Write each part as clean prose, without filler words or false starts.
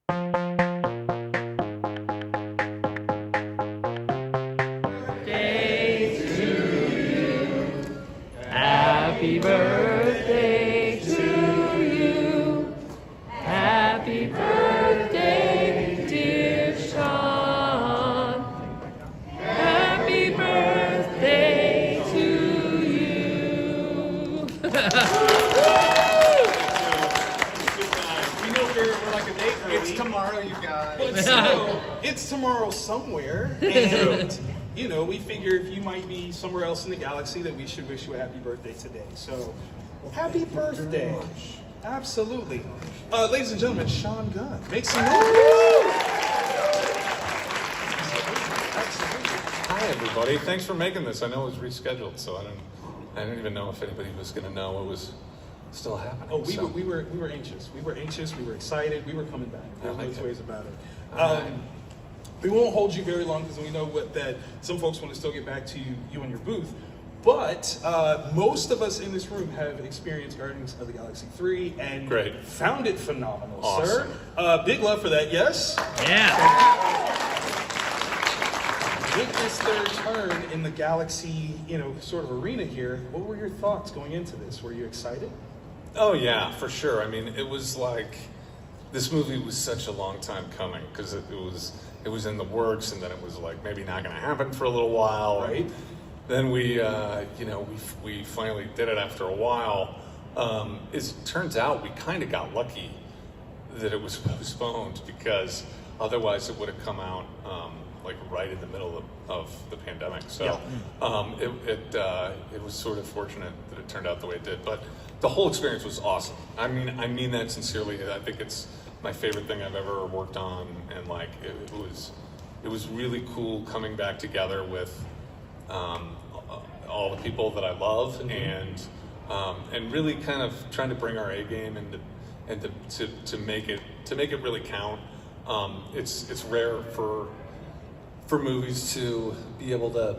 Day to you. Happy birthday to you. Happy birthday, dear Sean. Happy birthday to you. We know we're like a day early. It's tomorrow, you guys. But still, it's tomorrow somewhere. And, you know, we figure if you might be somewhere else in the galaxy that we should wish you a happy birthday today. So, happy birthday. Absolutely. Ladies and gentlemen, Sean Gunn. Make some noise. Hi, everybody. Thanks for making this. I know it was rescheduled, so I didn't even know if anybody was going to know it was still happening. Oh, we were anxious. We were anxious. We were excited. We were coming back. There's no two ways about it. We won't hold you very long because we know that some folks want to still get back to you and your booth. But most of us in this room have experienced Guardians of the Galaxy 3 and found it phenomenal, Awesome. sir. Big love for that, yes? Yeah. With this third turn in the Galaxy, sort of arena here, what were your thoughts going into this? Were you excited? Oh, yeah, for sure. I mean, it was like, this movie was such a long time coming because it was in the works, and then it was like maybe not going to happen for a little while. Right. Then we finally did it after a while. It turns out we kind of got lucky that it was postponed because otherwise it would have come out like right in the middle of the pandemic. So it was sort of fortunate that it turned out the way it did. But the whole experience was awesome. I mean that sincerely. I think it's my favorite thing I've ever worked on, and like it was really cool coming back together with all the people that I love, and really kind of trying to bring our A game and to make it really count. It's rare for movies to be able to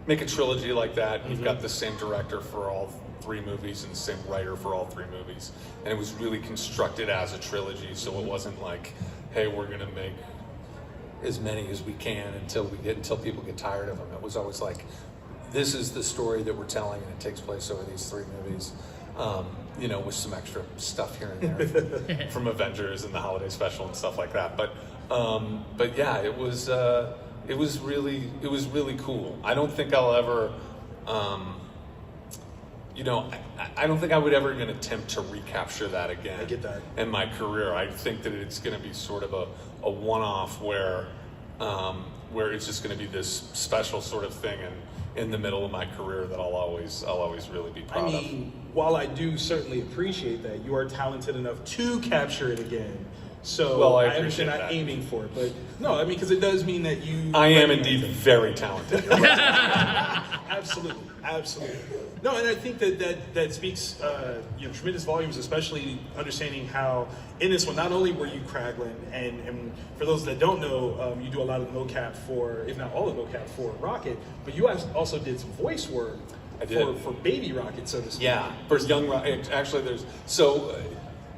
make a trilogy like that. You've got the same director for all 3 movies and the same writer for all 3 movies, and it was really constructed as a trilogy. So it wasn't like, hey, we're gonna make as many as we can until people get tired of them. It was always like, this is the story that we're telling, and it takes place over these 3 movies. With some extra stuff here and there from Avengers and the holiday special and stuff like that. But yeah, it was really cool. I don't think I'll ever, I don't think I would ever even attempt to recapture that again. I get that. In my career, I think that it's going to be sort of a one-off where it's just going to be this special sort of thing in the middle of my career that I'll always really be proud of. While I do certainly appreciate that, you are talented enough to capture it again. So Well, I I understand appreciate not that. aiming for it, but no, because it does mean that you. I am indeed very talented. Absolutely. No, and I think that speaks tremendous volumes, especially understanding how in this one, not only were you Kraglin, and for those that don't know, you do a lot of mocap for, if not all of mocap for Rocket, but you also did some voice work for Baby Rocket, so to speak. Yeah, for young Rocket. Actually,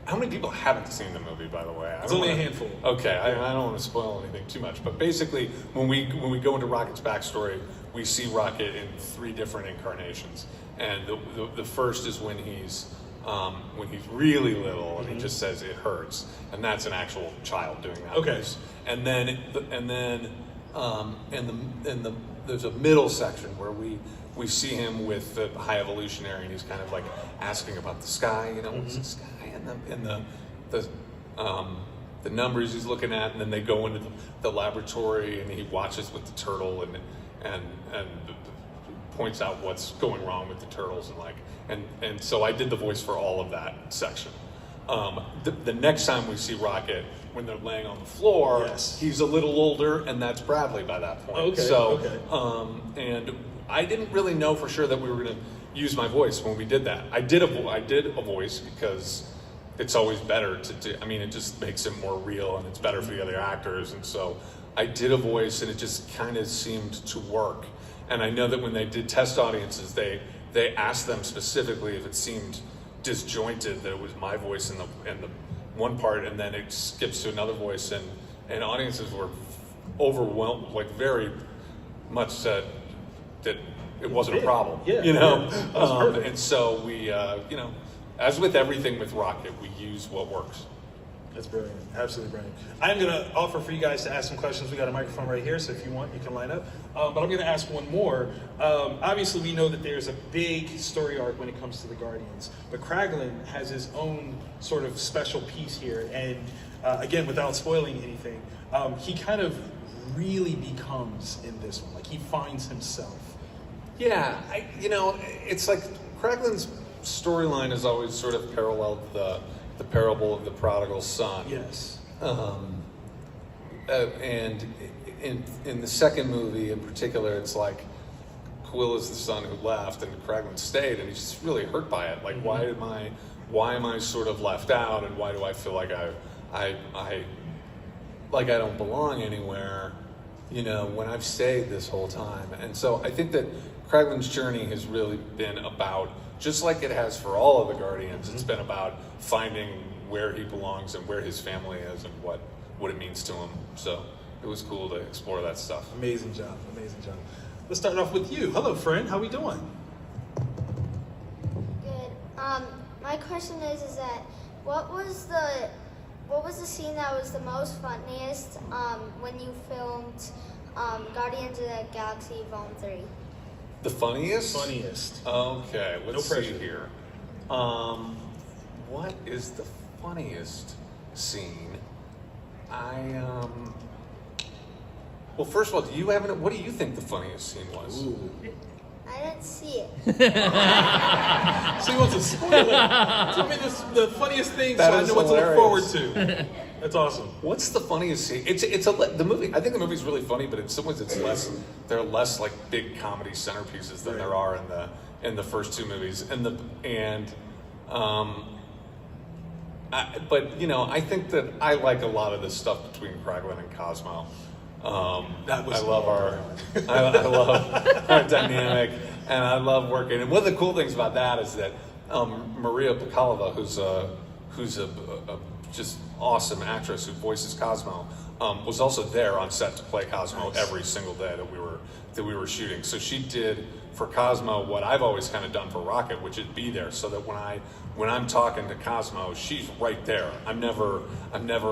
how many people haven't seen the movie, by the way? It's only a handful. Okay, I don't want to spoil anything too much, but basically, when we go into Rocket's backstory, we see Rocket in 3 different incarnations, and the first is when he's really little and he just says it hurts, and that's an actual child doing that. Okay. Voice. And then there's a middle section where we see him with the High Evolutionary, and he's kind of like asking about the sky, what's the sky, and the numbers he's looking at, and then they go into the laboratory, and he watches with the turtle and points out what's going wrong with the turtles, and so I did the voice for all of that section. The next time we see Rocket, when they're laying on the floor, he's a little older, and that's Bradley by that point. And I didn't really know for sure that we were going to use my voice when we did that. I did a voice because it's always better to do. I mean, it just makes it more real, and it's better for the other actors. And so I did a voice, and it just kind of seemed to work. And I know that when they did test audiences, they asked them specifically if it seemed disjointed, that it was my voice and one part, and then it skips to another voice, and audiences were overwhelmed, like very much said that it wasn't a problem. Yeah, you know. yeah. That was perfect. And so we, you know, as with everything with Rocket, we use what works. That's brilliant. Absolutely brilliant. I'm going to offer for you guys to ask some questions. We got a microphone right here, so if you want, you can line up. But I'm going to ask one more. Obviously, we know that there's a big story arc when it comes to the Guardians, but Kraglin has his own sort of special piece here. And again, without spoiling anything, he kind of really becomes in this one. Like, he finds himself. Yeah, you know, it's like Kraglin's storyline has always sort of paralleled the parable of the prodigal son. Yes. And in the second movie in particular, it's like Quill is the son who left and Kraglin stayed, and he's just really hurt by it. Like, why am I sort of left out, and why do I feel like I don't belong anywhere, you know, when I've stayed this whole time? And so I think that Kraglin's journey has really been about, just like it has for all of the Guardians, it's been about finding where he belongs and where his family is and what it means to him. So it was cool to explore that stuff. Amazing job. Amazing job. Let's start off with you. Hello, friend. How we doing? Good. My question is that what was the scene that was the most funniest when you filmed Guardians of the Galaxy Volume 3? The funniest? Funniest. Okay, let's No see pressure. here. What is the funniest scene? Well, first of all, what do you think the funniest scene was? Ooh. I didn't see it. So he wants to spoil it. Tell me the funniest thing That so I is know what to look forward hilarious. to. That's awesome. What's the funniest scene? The movie. I think the movie's really funny, but in some ways there are less like big comedy centerpieces than there are in the first two movies. But you know, I think that I like a lot of the stuff between Kraglin and Cosmo. I love our dynamic, and I love working. And one of the cool things about that is that Maria Bakalova, who's a just awesome actress who voices Cosmo, was also there on set to play Cosmo every single day that we were shooting. So she did for Cosmo what I've always kind of done for Rocket, which is be there, so that when I'm talking to Cosmo, she's right there. I'm never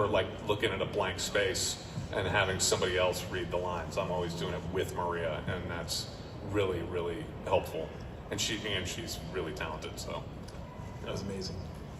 like looking at a blank space and having somebody else read the lines. I'm always doing it with Maria, and that's really, really helpful. And she's really talented. So That was amazing.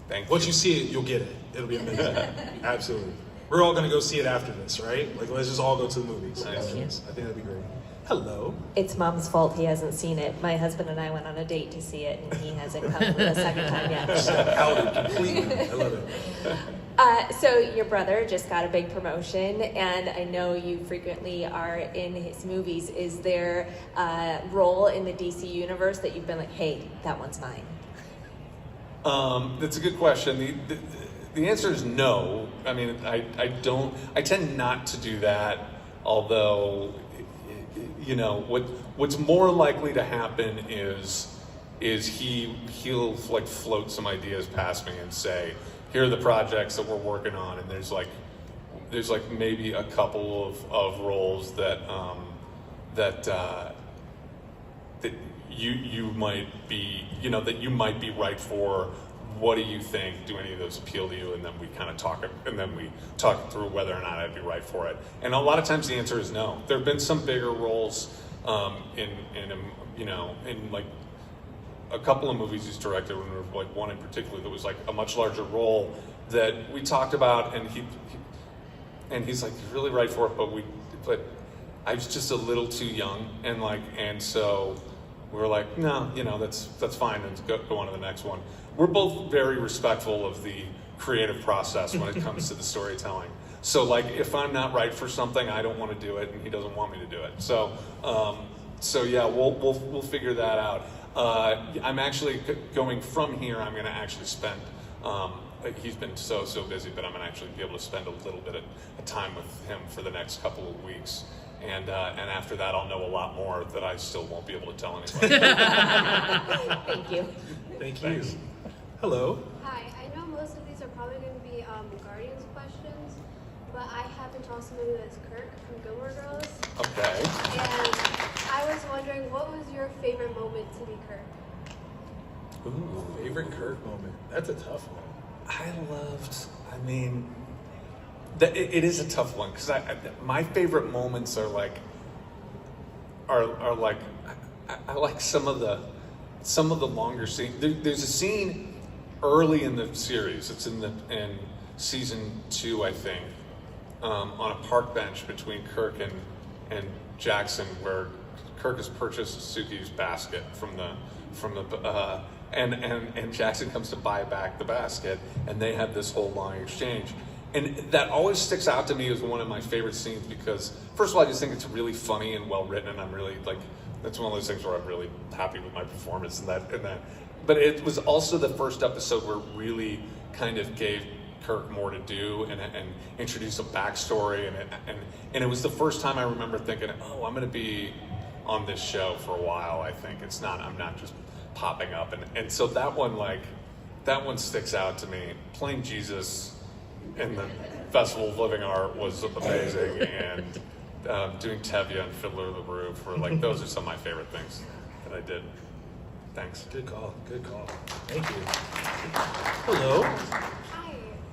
thank you. Once you see it, you'll get it. It'll be amazing. Absolutely. We're all going to go see it after this, right? Like, let's just all go to the movies. Nice. I think that'd be great. Hello. It's Mom's fault he hasn't seen it. My husband and I went on a date to see it, and he hasn't come the second time yet. Outed completely. I love it. So your brother just got a big promotion, and I know you frequently are in his movies. Is there a role in the DC universe that you've been like, hey, that one's mine? That's a good question. The answer is no. I mean, I tend not to do that, although, you know, what's more likely to happen is he'll like float some ideas past me and say, here are the projects that we're working on, and there's like maybe a couple of roles that you might be, you know, that you might be right for. What do you think? Do any of those appeal to you? And then we kind of talk through whether or not I'd be right for it. And a lot of times the answer is no. There have been some bigger roles in like a couple of movies he's directed, like one in particular that was like a much larger role that we talked about, and he's like, you're really right for it, but I was just a little too young, and so we were like, no, you know, that's fine, and go on to the next one. We're both very respectful of the creative process when it comes to the storytelling. So like, if I'm not right for something, I don't want to do it, and he doesn't want me to do it. So yeah, we'll figure that out. I'm actually going from here. I'm going to actually spend. He's been so busy, but I'm going to actually be able to spend a little bit of time with him for the next couple of weeks. And after that, I'll know a lot more that I still won't be able to tell anybody. Thank you. Thank you. Thanks. Hello. Hi, I know most of these are probably going to be also know you as Kirk from Gilmore Girls. Okay. And I was wondering, what was your favorite moment to be Kirk? Ooh. Favorite Kirk moment? That's a tough one. It is a tough one because my favorite moments are like I like some of the longer scenes. There's a scene early in the series. It's in season 2, I think, on a park bench between Kirk and Jackson, where Kirk has purchased Suki's basket and Jackson comes to buy back the basket, and they have this whole long exchange. And that always sticks out to me as one of my favorite scenes because, first of all, I just think it's really funny and well written, and I'm really that's one of those things where I'm really happy with my performance in that. But it was also the first episode where it really kind of gave Kirk more to do and introduced a backstory, and it was the first time I remember thinking, oh, I'm going to be on this show for a while. I think I'm not just popping up, and so that one sticks out to me. Playing Jesus in the Festival of Living Art was amazing, and doing Tevye and Fiddler of the Roof were those are some of my favorite things that I did. Thanks. Good call. Thank you. Hello. Hi.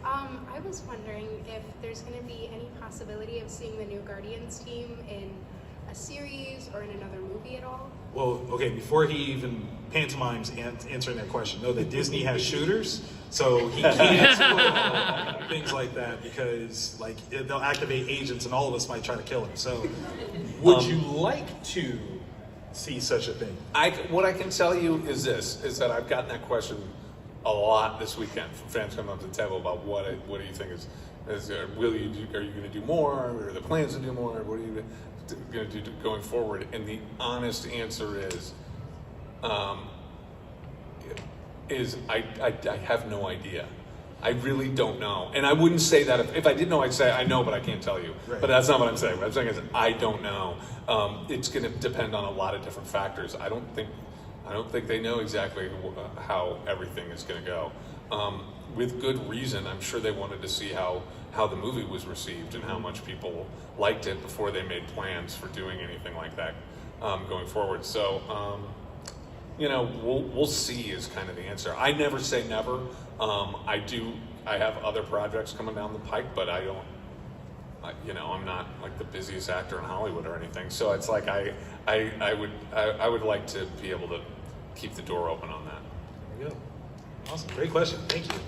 I was wondering if there's going to be any possibility of seeing the new Guardians team in a series or in another movie at all? Well, okay, before he even pantomimes answering that question, know that Disney has shooters, so he can't spoil things like that because they'll activate agents and all of us might try to kill him. So would you like to see such a thing? What I can tell you is that I've gotten that question a lot this weekend from fans coming up to the table about what do you think is are you going to do more? Or are the plans to do more? What are you going to do going forward? And the honest answer is I have no idea. I really don't know. And I wouldn't say that if I did know, I'd say I know, but I can't tell you. Right. But that's not what I'm saying. What I'm saying is I don't know. It's going to depend on a lot of different factors. I don't think they know exactly how everything is going to go. With good reason, I'm sure they wanted to see how the movie was received and how much people liked it before they made plans for doing anything like that going forward. So, we'll see is kind of the answer. I never say never. I have other projects coming down the pike, but I'm not like the busiest actor in Hollywood or anything. So it's like I would like to be able to keep the door open on that. There you go. Awesome. Great question. Thank you.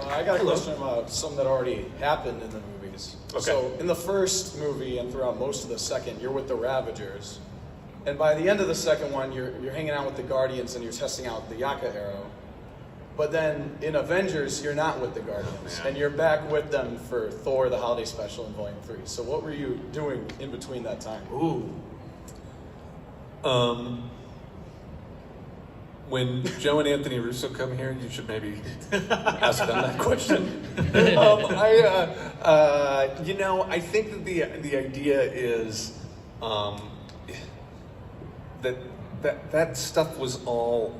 I got a question about something that already happened in the movies. Okay. So in the first movie and throughout most of the second, you're with the Ravagers. And by the end of the second one, you're hanging out with the Guardians and you're testing out the Yaka arrow. But then in Avengers, you're not with the Guardians. Yeah. And you're back with them for Thor, the Holiday Special in Volume 3. So what were you doing in between that time? Ooh. When Joe and Anthony Russo come here, you should maybe ask them that question. I think that the idea is that stuff was all.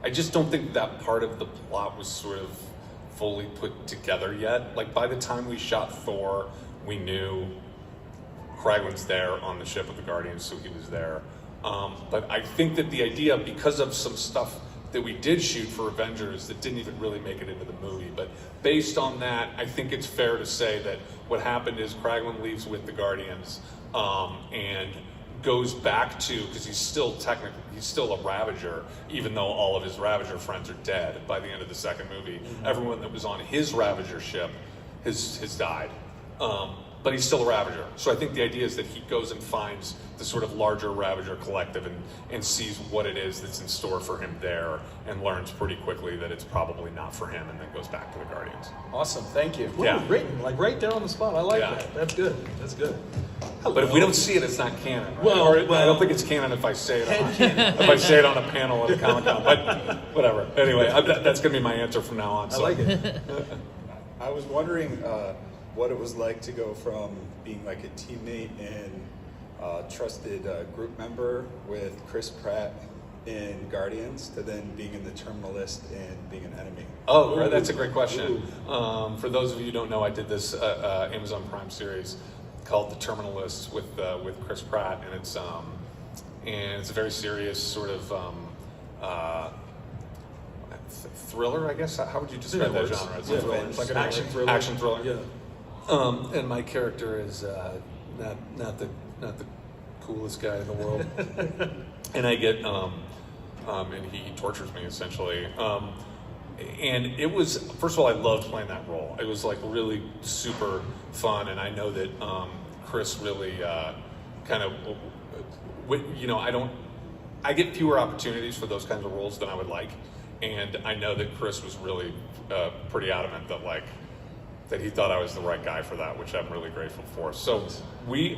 I just don't think that part of the plot was sort of fully put together yet. Like by the time we shot Thor, we knew Kraglund's there on the ship with the Guardians, so he was there. But I think that the idea, because of some stuff that we did shoot for Avengers that didn't even really make it into the movie, but based on that, I think it's fair to say that what happened is Kraglund leaves with the Guardians and goes back to, because he's still a Ravager, even though all of his Ravager friends are dead by the end of the second movie. Mm-hmm. Everyone that was on his Ravager ship has died. But he's still a Ravager. So I think the idea is that he goes and finds the sort of larger Ravager collective and sees what it is that's in store for him there and learns pretty quickly that it's probably not for him and then goes back to the Guardians. Awesome, thank you. Well, written, right there on the spot. I like that. That's good. But if we don't see it, it's not canon. Right? Well, I don't think it's canon if I say it on a panel at a Comic-Con. But whatever. Anyway, that's going to be my answer from now on. So. I like it. I was wondering what it was like to go from being like a teammate and trusted group member with Chris Pratt in Guardians to then being in the Terminal List and being an enemy? Oh, right, that's a great question. For those of you who don't know, I did this Amazon Prime series called The Terminal List with Chris Pratt, and it's a very serious sort of thriller, I guess. How would you describe that genre? It's a thriller. Like an action thriller. Action thriller. Yeah. And my character is not the coolest guy in the world, and I get and he tortures me essentially. And it was, first of all, I loved playing that role. It was like really super fun, and I know that Chris really kind of, I get fewer opportunities for those kinds of roles than I would like, and I know that Chris was really pretty adamant that he thought I was the right guy for that, which I'm really grateful for. So we,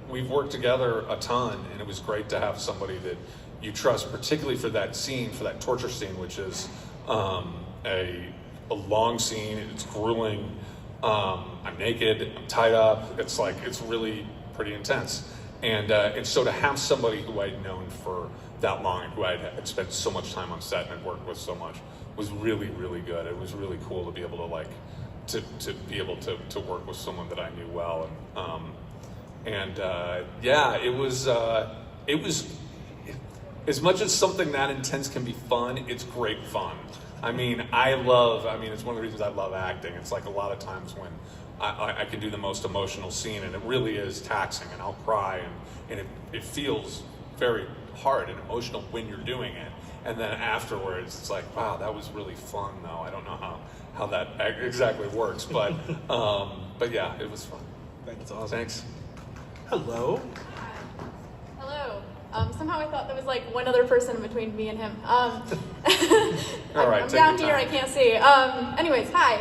we've worked together a ton, and it was great to have somebody that you trust, particularly for that scene, for that torture scene, which is a long scene. It's grueling. I'm naked. I'm tied up. It's really pretty intense. And so to have somebody who I'd known for that long, and who I'd spent so much time on set and worked with so much, was really, really good. It was really cool to be able to to be able to work with someone that I knew well. And it was as much as something that intense can be fun, it's great fun. I mean, it's one of the reasons I love acting. It's like a lot of times when I can do the most emotional scene, and it really is taxing, and I'll cry, and it feels very hard and emotional when you're doing it. And then afterwards, it's like, wow, that was really fun, though. I don't know how that exactly works, but yeah, it was fun. That's awesome. Thanks. Hello. Hello. Somehow I thought there was like one other person between me and him. All right, I'm take down your here, time. I can't see. Anyways, hi.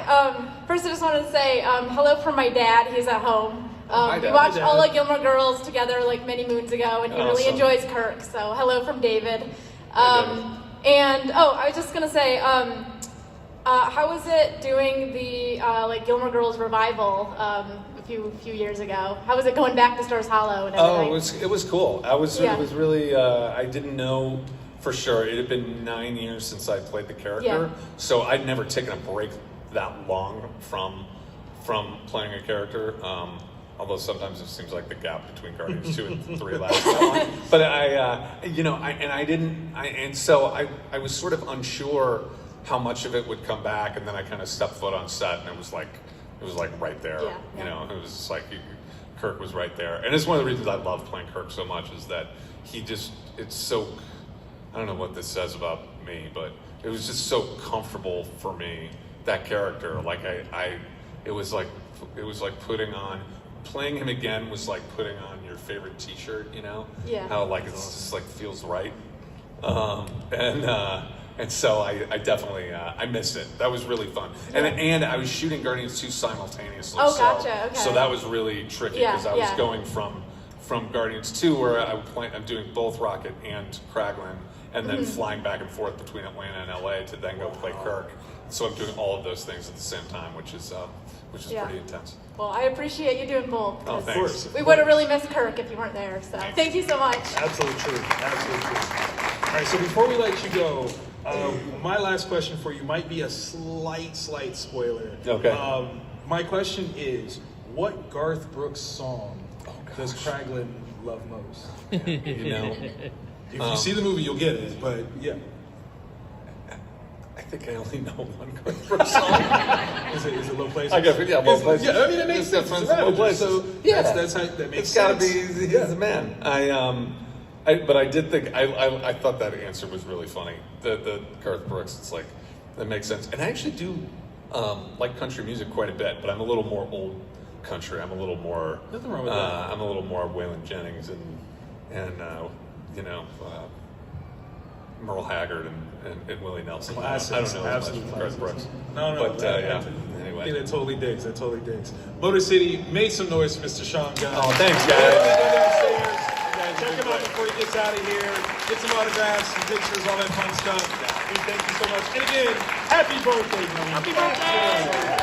First I just wanted to say hello from my dad, he's at home. Hi, We Dad. watched Hi, Dad. all of Gilmore Girls together like many moons ago, and he really Awesome. enjoys Kirk, so hello from David. Hi, And I was just gonna say, how was it doing the like Gilmore Girls revival a few years ago? How was it going back to Stars Hollow and everything? It was cool. It was Yeah. really. I didn't know for sure. It had been 9 years since I played the character, Yeah. so I'd never taken a break that long from playing a character. Although sometimes it seems like the gap between Guardians 2 and 3 lasts that long. But I was sort of unsure how much of it would come back, and then I kind of stepped foot on set, and it was like right there. Yeah. It was just like Kirk was right there, and it's one of the reasons I love playing Kirk so much is that it's so, I don't know what this says about me, but it was just so comfortable for me, that character. Like it was like playing him again was like putting on your favorite T-shirt, Yeah. How like it's just like feels right, and so I definitely I missed it. That was really fun, and I was shooting Guardians 2 simultaneously. Oh, gotcha. Okay. So that was really tricky Yeah, because I was yeah. going from Guardians 2 where I'm doing both Rocket and Kraglin, and then flying back and forth between Atlanta and LA to then go play Kirk. So I'm doing all of those things at the same time, which is Yeah. pretty intense. Well, I appreciate you doing both. Oh, 'cause thanks. We would have really missed Kirk if you weren't there. So thank you so much. Absolutely true. Absolutely true. All right, so before we let you go, my last question for you might be a slight spoiler. Okay. My question is, what Garth Brooks song does Kraglin love most? If you see the movie, you'll get it, but yeah. I think I only know one Garth Brooks song. Is it Low Places? I guess, yeah, Low Places. Yeah, I mean, it makes sense. It's It's a Low manager, Places. so Yeah. that's how that makes It's got to sense. be. He's the man. But I did think I thought that answer was really funny. The Garth Brooks. It's like that makes sense. And I actually do like country music quite a bit, but I'm a little more old country. I'm a little more. Nothing wrong with that. I'm a little more Waylon Jennings and Merle Haggard and Willie Nelson. Classics, I don't know as much absolute from Garth classics. Brooks. No. But anyway. Yeah, that totally digs. Motor City, make some noise for Mr. Sean Gunn. Oh, thanks, Go guys. downstairs. Check him out before he gets out of here. Get some autographs, some pictures, all that fun stuff. Dude, thank you so much. And again, happy birthday, man. Happy birthday!